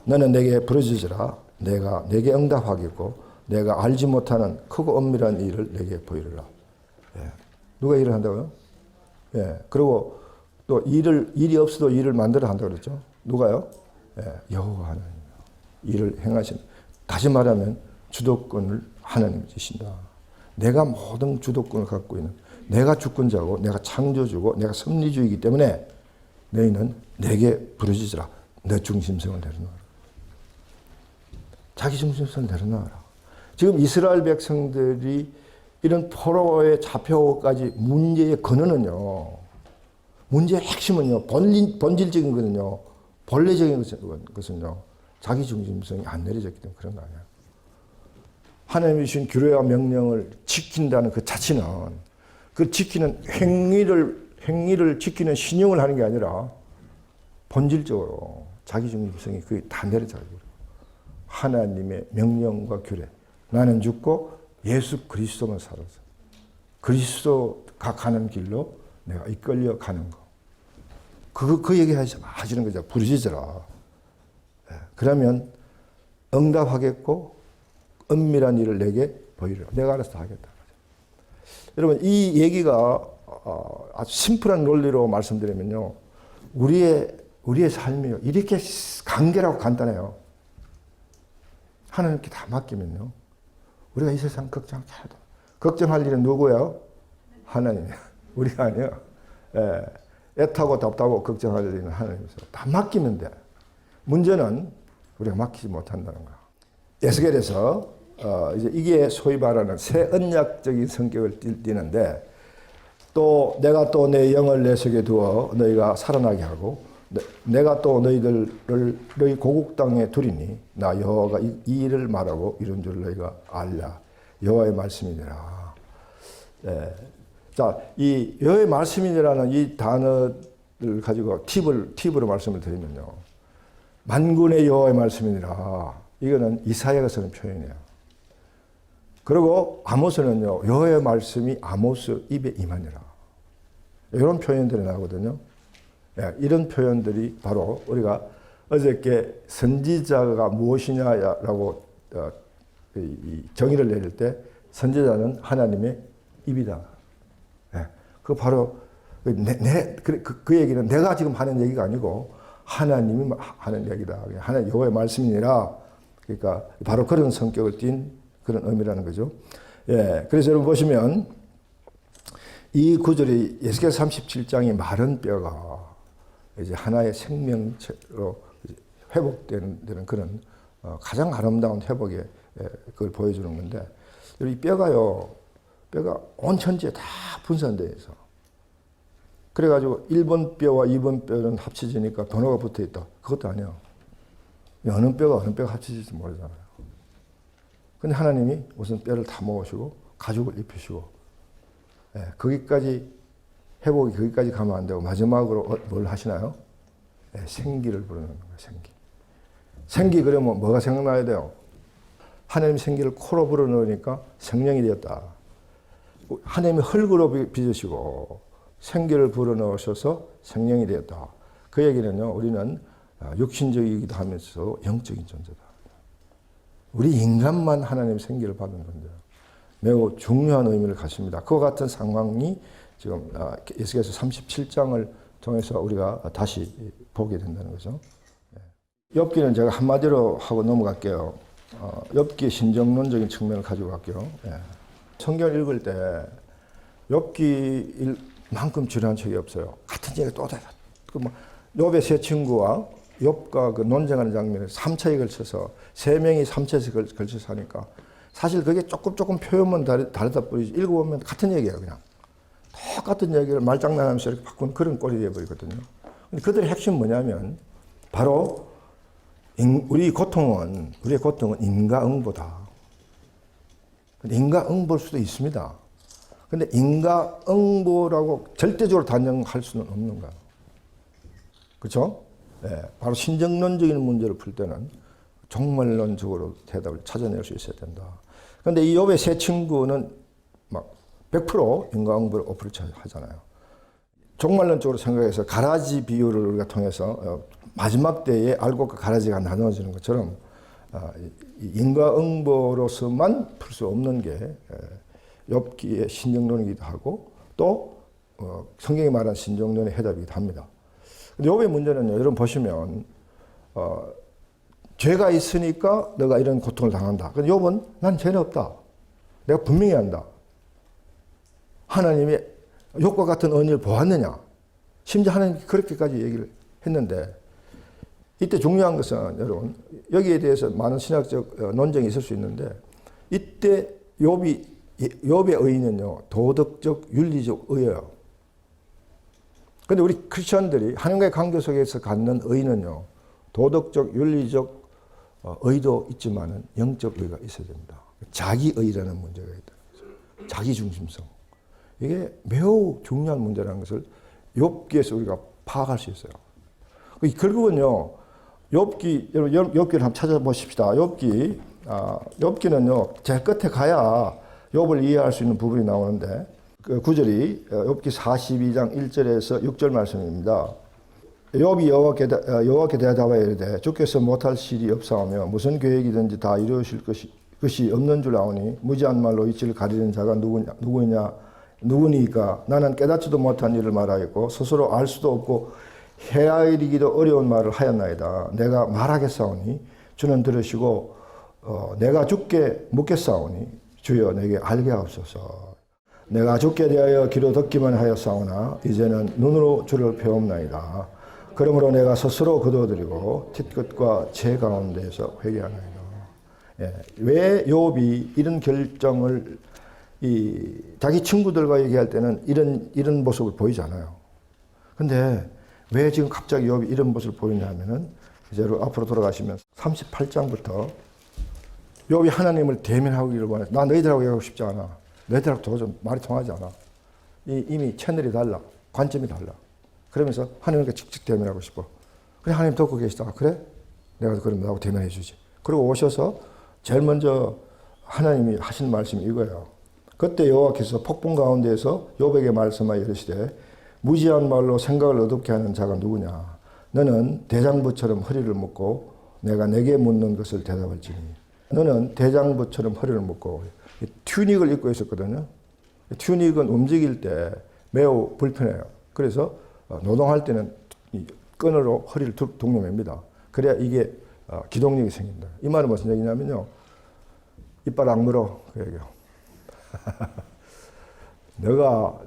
너는 내게 부르짖으라. 내가 내게 응답하겠고 내가 알지 못하는 크고 엄밀한 일을 내게 보이리라. 예. 누가 일을 한다고요? 예. 그리고 또 일이 없어도 일을 만들어 한다고 그랬죠. 누가요? 예. 여호와 하나님. 일을 행하시는. 다시 말하면 주도권을 하나님이 주신다. 내가 모든 주도권을 갖고 있는, 내가 주권자고 내가 창조주고 내가 섭리주이기 때문에 너희는 내게 부르짖으라. 내 중심성을 내려놓아라. 자기 중심성을 내려놓아라. 지금 이스라엘 백성들이 이런 포로에 잡혀까지 문제의 근원은요, 문제의 핵심은요, 본질적인 것은요, 본래적인 것은요, 자기 중심성이 안 내려졌기 때문에 그런 거 아니에요. 하나님이 주신 규례와 명령을 지킨다는 그 자체는 그 지키는 행위를 지키는 신용을 하는 게 아니라 본질적으로 자기 중심성이 그게 다 내려져요. 하나님의 명령과 규례. 나는 죽고 예수 그리스도만 살아서 그리스도가 가는 길로 내가 이끌려 가는 거. 그 얘기 하시는 거죠. 부르짖으라. 그러면 응답하겠고 은밀한 일을 내게 보이리라. 내가 알아서 하겠다. 여러분, 이 얘기가 아주 심플한 논리로 말씀드리면요, 우리의 삶이 이렇게 간결하고 간단해요. 하나님께 다 맡기면요, 우리가 이 세상 걱정하게 해도 걱정할 일은 누구예요? 하나님이에요. 우리가 아니에요. 애타고 답답하고 걱정할 일은 하나님이세요. 다 맡기면 돼. 문제는 우리가 맡기지 못한다는 거야. 에스겔에서 이제 이게 소위 말하는 새 언약적인 성격을 띠는데, 또 내가 또 내 영을 내 속에 두어 너희가 살아나게 하고 내가 또 너희들을 너희 고국 땅에 두리니 나 여호와가 이 일을 말하고 이런 줄 너희가 알라. 여호와의 말씀이니라. 자, 이 여호와의 말씀이니라는 이 단어를 가지고 팁으로 말씀을 드리면요, 만군의 여호와의 말씀이니라. 이거는 이사야가 쓰는 표현이에요. 그리고 아모스는요, 여호와의 말씀이 아모스 입에 임하니라. 이런 표현들이 나오거든요. 이런 표현들이 바로 우리가 어저께 선지자가 무엇이냐라고 정의를 내릴 때 선지자는 하나님의 입이다. 그 바로 그 얘기는 내가 지금 하는 얘기가 아니고 하나님이 하는 얘기다. 하나님 여호와의 말씀이니라. 그러니까 바로 그런 성격을 띤 그런 의미라는 거죠. 그래서 여러분 보시면 이 구절이 에스겔 37장이 마른 뼈가 이제 하나의 생명체로 회복되는 그런 가장 아름다운 회복의 그걸 보여주는 건데, 이 뼈가 온 천지에 다 분산되어 있어. 그래가지고 1번 뼈와 2번 뼈는 합쳐지니까 번호가 붙어 있다. 그것도 아니야. 어느 뼈가 합쳐질지 모르잖아요. 근데 하나님이 우선 뼈를 다 모으시고 가죽을 입히시고, 거기까지 회복이 거기까지 가면 안 되고 마지막으로 뭘 하시나요? 생기를 부르는 거예요. 생기 그러면 뭐가 생각나야 돼요? 하나님 생기를 코로 불어넣으니까 생명이 되었다. 하나님이 흙으로 빚으시고 생기를 불어넣으셔서 생명이 되었다. 그 얘기는요, 우리는 육신적이기도 하면서 영적인 존재다. 우리 인간만 하나님의 생기를 받는 건데 매우 중요한 의미를 갖습니다. 그와 같은 상황이 지금 에스겔서 37장을 통해서 우리가 다시 보게 된다는 거죠. 욥기는 제가 한마디로 하고 넘어갈게요. 욥기의 신정론적인 측면을 가지고 갈게요. 성경을 읽을 때 욥기만큼 지루한 책이 없어요. 같은 얘기 또 대다. 욥의 세 친구와 욥과 그 논쟁하는 장면에 3차에 걸쳐서 3명이 3차에서 걸쳐서 하니까 사실 그게 조금 표현만 다르다 뿐이지 읽어보면 같은 얘기예요. 그냥 똑같은 얘기를 말장난하면서 이렇게 바꾼 그런 꼴이 되어버리거든요. 근데 그들의 핵심은 뭐냐면 바로 우리의 고통은 인과응보다. 인과응보일 수도 있습니다. 근데 인과응보라고 절대적으로 단정할 수는 없는 거예요. 그렇죠? 네, 바로 신정론적인 문제를 풀 때는 종말론적으로 대답을 찾아낼 수 있어야 된다. 그런데 이 욥의 세 친구는 막 100% 인과응보를 어프로치 하잖아요. 종말론적으로 생각해서 가라지 비유를 우리가 통해서 마지막 때에 알곡과 가라지가 나눠지는 것처럼 인과응보로서만 풀 수 없는 게 욥기의 신정론이기도 하고 또 성경이 말한 신정론의 해답이기도 합니다. 근데 욥의 문제는요, 여러분 보시면 죄가 있으니까 너가 이런 고통을 당한다. 근데 욥은 난 죄는 없다. 내가 분명히 한다. 하나님이 욥과 같은 언니를 보았느냐? 심지어 하나님이 그렇게까지 얘기를 했는데 이때 중요한 것은 여러분 여기에 대해서 많은 신학적 논쟁이 있을 수 있는데 이때 욥의 의의는요 도덕적 윤리적 의예요. 그런데 우리 크리스천들이 하나님과의 관계 속에서 갖는 의의는요 도덕적 윤리적 의도 있지만은 영적 의가 있어야 됩니다. 자기의라는 문제가 있다. 자기중심성. 이게 매우 중요한 문제라는 것을 욥기에서 우리가 파악할 수 있어요. 결국은요, 욥기를 한번 찾아보십시다. 욥기는요, 제일 끝에 가야 욥을 이해할 수 있는 부분이 나오는데, 그 구절이 욥기 42장 1절에서 6절 말씀입니다. 욥이 여호와께 대답하여 이르되 주께서 못할 일이 없사오며 무슨 계획이든지 다 이루실 것이 없는 줄 아오니 무지한 말로 이치를 가리는 자가 누구니까 나는 깨닫지도 못한 일을 말하였고 스스로 알 수도 없고 헤아리기도 어려운 말을 하였나이다. 내가 말하겠사오니 주는 들으시고 내가 주께 묻겠사오니 주여 내게 알게 하옵소서. 내가 주께 대하여 귀로 듣기만 하였사오나 이제는 눈으로 주를 배움나이다. 그러므로 내가 스스로 거두어드리고 tit 끝과 제 가운데에서 회개하나이다. 예, 왜 욥이 이런 결정을 자기 친구들과 얘기할 때는 이런 모습을 보이지 않아요. 근데 왜 지금 갑자기 욥이 이런 모습을 보이냐 하면은 이제 앞으로 돌아가시면 38장부터 욥이 하나님을 대면하기를 원해. 나 너희들하고 얘기하고 싶지 않아. 너희들하고 도저히 말이 통하지 않아. 이미 채널이 달라. 관점이 달라. 그러면서 하나님과 직접 대면하고 싶어. 그냥 하나님 듣고 계시다가 그래? 내가 그럼 나하고 대면해 주지. 그리고 오셔서 제일 먼저 하나님이 하신 말씀이 이거예요. 그때 여호와께서 폭풍 가운데에서 욥에게 말씀하여 이르시되 무지한 말로 생각을 어둡게 하는 자가 누구냐. 너는 대장부처럼 허리를 묶고 내가 내게 묻는 것을 대답할지니. 너는 대장부처럼 허리를 묶고 튜닉을 입고 있었거든요. 튜닉은 움직일 때 매우 불편해요. 그래서 노동할 때는 끈으로 허리를 동여맵니다. 그래야 이게 기동력이 생긴다. 이 말은 무슨 얘기냐면요. 이빨 악물어. 그 얘기요.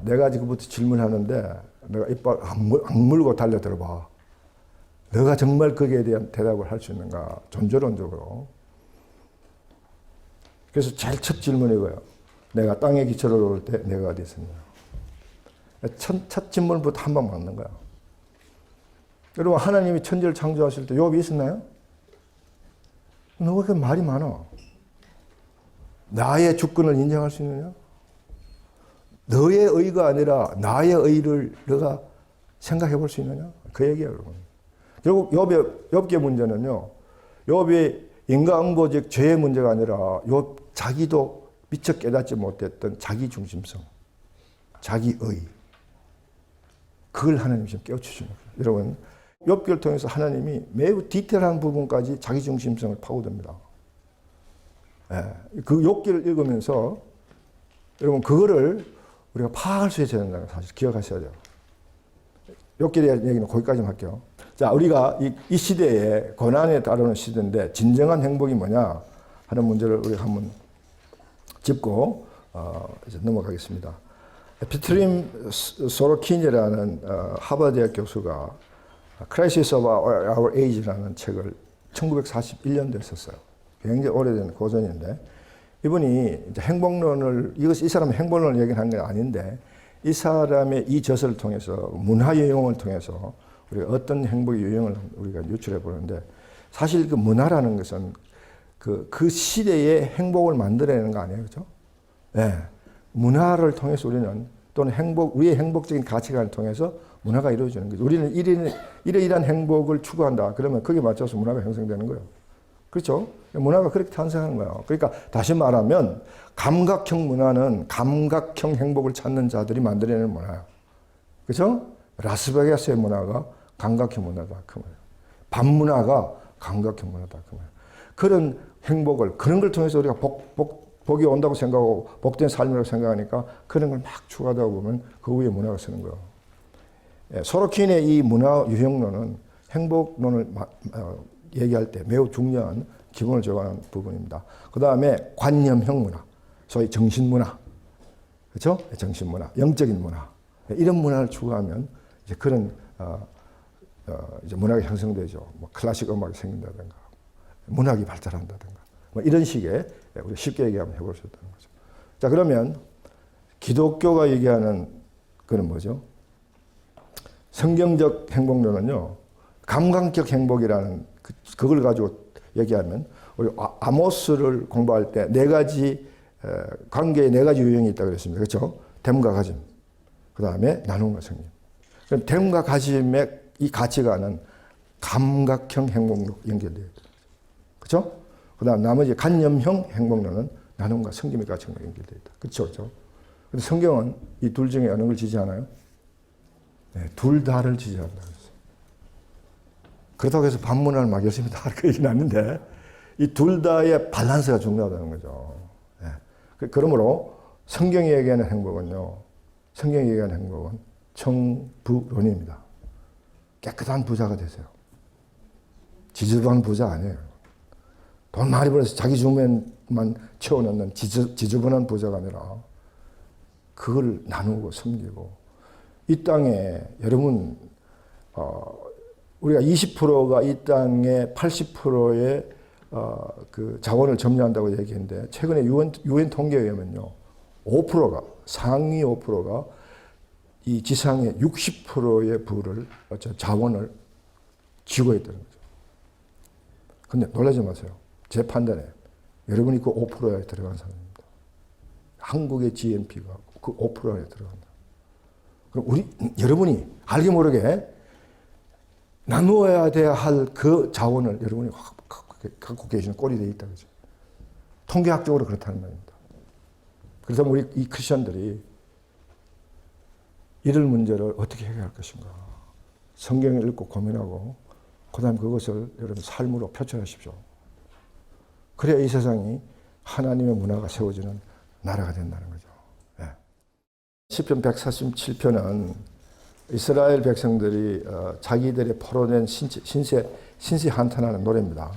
내가 지금부터 질문하는데 내가 이빨 악물고 달려들어봐. 너가 정말 거기에 대한 대답을 할 수 있는가? 존재론적으로. 그래서 제일 첫 질문이 이거예요. 내가 땅에 기초를 놓을 때 내가 어디 있었냐? 첫 질문부터 한 방 맞는 거야. 여러분 하나님이 천지를 창조하실 때 욥이 있었나요? 너 왜 그렇게 말이 많아? 나의 주권을 인정할 수 있느냐? 너의 의가 아니라 나의 의를 너가 생각해 볼 수 있느냐? 그 얘기예요, 여러분. 결국 욥의 문제는요. 욥의 인과응보적 죄의 문제가 아니라 욥 자기도 미처 깨닫지 못했던 자기 중심성, 자기의. 그걸 하나님이 지금 깨우치시는 거예요. 여러분, 욥기를 통해서 하나님이 매우 디테일한 부분까지 자기 중심성을 파고듭니다. 그 욥기를 읽으면서 여러분 그거를 우리가 파악할 수 있어야 된다는 사실 기억하셔야 돼요. 욥기에 대한 얘기는 거기까지만 할게요. 자, 우리가 이 시대에 고난에 따르는 시대인데 진정한 행복이 뭐냐 하는 문제를 우리가 한번 짚고 이제 넘어가겠습니다. 피트림 소로킨이라는 하버드 대학 교수가 Crisis of Our Age라는 책을 1941년도에 썼어요. 굉장히 오래된 고전인데 이분이 이제 행복론을, 이 사람은 행복론을 얘기하는 건 아닌데, 이 사람의 이 저서를 통해서, 문화 유형을 통해서 우리가 어떤 행복의 유형을 우리가 유출해 보는데, 사실 그 문화라는 것은 그 시대의 행복을 만들어내는 거 아니에요, 그죠? 예. 문화를 통해서 우리는, 또는 우리의 행복적인 가치관을 통해서 문화가 이루어지는 거죠. 우리는 이러이러한 행복을 추구한다. 그러면 거기에 맞춰서 문화가 형성되는 거예요. 그렇죠? 문화가 그렇게 탄생하는 거예요. 그러니까 다시 말하면 감각형 문화는 감각형 행복을 찾는 자들이 만들어내는 문화예요. 그렇죠? 라스베가스의 문화가 감각형 문화다. 그 말이에요. 밤문화가 감각형 문화다. 그 말이에요. 그런 행복을, 그런 걸 통해서 우리가 복이 온다고 생각하고 복된 삶이라고 생각하니까 그런 걸 막 추구하다 보면 그 위에 문화가 쓰는 거예요. 예, 소로킨의 이 문화 유형론은 행복론을 얘기할 때 매우 중요한 기본을 적어놓은 부분입니다. 그 다음에 관념형 문화, 소위 정신문화, 그렇죠? 정신문화, 영적인 문화, 이런 문화를 추구하면 이제 그런 이제 문학이 형성되죠. 뭐 클래식 음악이 생긴다든가, 문학이 발달한다든가, 뭐 이런 식의 우리 쉽게 얘기하면 해볼 수 있다는 거죠. 자, 그러면 기독교가 얘기하는 그는 뭐죠? 성경적 행복론은요, 감각적 행복이라는 그걸 가지고 얘기하면, 우리 아모스를 공부할 때 네 가지 관계에 네 가지 유형이 있다고 그랬습니다. 그렇죠? 됨과 가짐, 그 다음에 나눔과 성림. 그럼 됨과 가짐의 이 가치관은 감각형 행복으로 연결돼요. 그렇죠? 그 다음 나머지 관념형 행복론은 나눔과 성김의 가치관과 연결되어 있다. 그렇죠? 그렇죠? 근데 성경은 이 둘 중에 어느 걸 지지하나요? 네, 둘 다를 지지한다. 그렇다고 해서 반문화를 막 열심히 다 가르치진 않는데, 이 둘 다의 밸런스가 중요하다는 거죠. 네. 그러므로 성경이 얘기하는 행복은요, 성경이 얘기하는 행복은 청부론입니다. 깨끗한 부자가 되세요. 지저분한 부자 아니에요. 돈 많이 벌어서 자기 주머니만 채워넣는 지저분한 부자가 아니라 그걸 나누고 섬기고, 이 땅에 여러분 우리가 20%가 이 땅의 80%의 그 자원을 점유한다고 얘기했는데, 최근에 유엔 통계에 의하면요, 5%가, 상위 5%가 이 지상의 60%의 부를, 자원을 쥐고 있다는 거죠. 근데 놀라지 마세요. 제 판단에 여러분이 그 5%에 들어간 사람입니다. 한국의 GNP가 그 5%에 들어간다. 그럼 여러분이 알게 모르게 나누어야 돼야 할 그 자원을 여러분이 갖고 계시는 꼴이 되어 있다. 그죠? 통계학적으로 그렇다는 말입니다. 그래서 우리 이 크리스천들이 이럴 문제를 어떻게 해결할 것인가. 성경을 읽고 고민하고, 그 다음에 그것을 여러분 삶으로 표출하십시오. 그래야 이 세상이 하나님의 문화가 세워지는 나라가 된다는 거죠. 네. 시편 147편은 이스라엘 백성들이 자기들의 포로된 신세 한탄하는 노래입니다.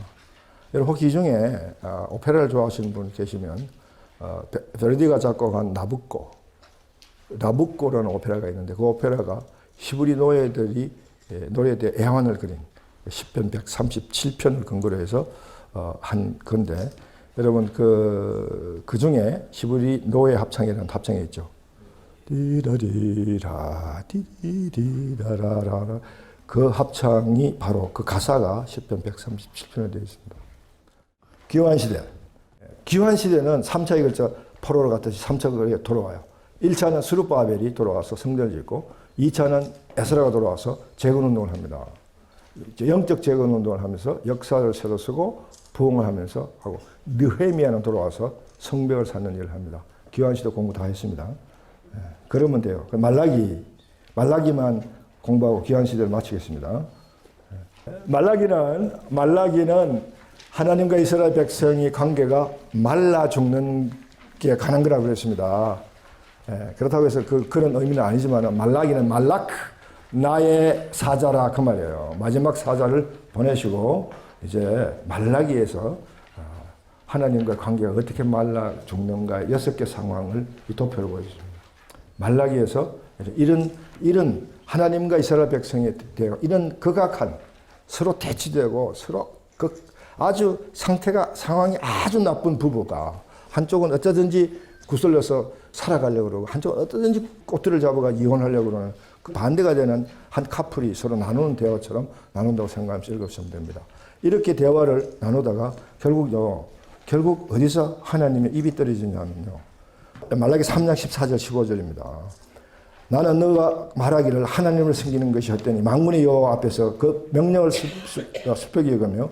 여러분 혹시 이 중에 오페라를 좋아하시는 분 계시면 베르디가 작곡한 나부코라는 오페라가 있는데, 그 오페라가 히브리 노예들이 노예에 대해 애환을 그린 시편 137편을 근거로 해서 한 건데, 여러분 그 중에 히브리 노예 합창이라는 합창이 있죠. 디라리라 디리라라라, 그 합창이 바로 그 가사가 시편 137편에 되어 있습니다. 기환시대는 3차 이글자 포로로 갔듯이 3차 거리에 돌아와요. 1차는 스룹바벨이 돌아와서 성전을 짓고, 2차는 에스라가 돌아와서 재건운동을 합니다. 영적 재건운동을 하면서 역사를 새로 쓰고 부흥을 하면서 하고, 느헤미야는 돌아와서 성벽을 쌓는 일을 합니다. 기환시대 공부 다 했습니다. 그러면 돼요. 말라기만 공부하고 기환시대를 마치겠습니다. 말라기는 하나님과 이스라엘 백성의 관계가 말라 죽는 게 가는 거라고 그랬습니다. 그렇다고 해서 그런 의미는 아니지만, 말라기는 나의 사자라 그 말이에요. 마지막 사자를 보내시고 이제 말라기에서 하나님과 관계가 어떻게 말라 죽는가 6개 상황을 이 도표로 보여줍니다. 말라기에서 이런 하나님과 이스라엘 백성에 대해 이런 극악한, 서로 대치되고 서로 아주 상황이 아주 나쁜 부부가 한쪽은 어쩌든지 구슬려서 살아가려고 그러고 한쪽은 어떠든지 꼬투리를 잡아가 이혼하려고 그러는 그 반대가 되는 한 커플이 서로 나누는 대화처럼 나눈다고 생각하면 즐겁으면 됩니다. 이렇게 대화를 나누다가 결국 어디서 하나님의 입이 떨어지냐면요. 말라기 3장 14절 15절입니다. 나는 너가 말하기를 하나님을 섬기는 것이 헛되니 만군의 여호와 앞에서 그 명령을 슬프게 여기며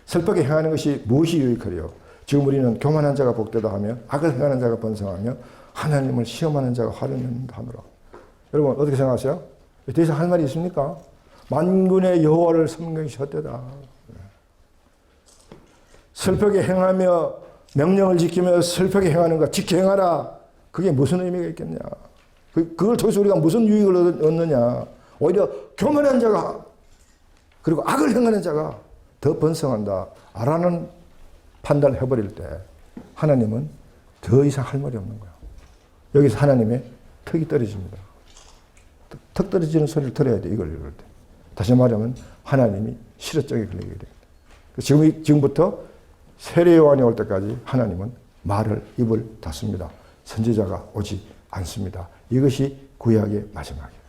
슬프게 행하는 것이 무엇이 유익하리요. 지금 우리는 교만한 자가 복되다 하며 악을 행하는 자가 번성하며 하나님을 시험하는 자가 화를 낸다 하노라. 여러분 어떻게 생각하세요? 더 이상 할 말이 있습니까? 만군의 여호와를 섬기는 것이 헛되다. 슬프게 행하며 명령을 지키며 슬프게 행하는 것 지켜 행하라. 그게 무슨 의미가 있겠냐. 그걸 통해서 우리가 무슨 유익을 얻느냐. 오히려 교만한 자가 그리고 악을 행하는 자가 더 번성한다 라는 판단을 해버릴 때 하나님은 더 이상 할 말이 없는 거야. 여기서 하나님의 턱이 떨어집니다. 턱 떨어지는 소리를 들어야 돼. 이걸 읽을 때. 다시 말하면 하나님이 실어적에 걸리게 됩니다. 지금부터 세례 요한이 올 때까지 하나님은 입을 닫습니다. 선지자가 오지 않습니다. 이것이 구약의 마지막이에요.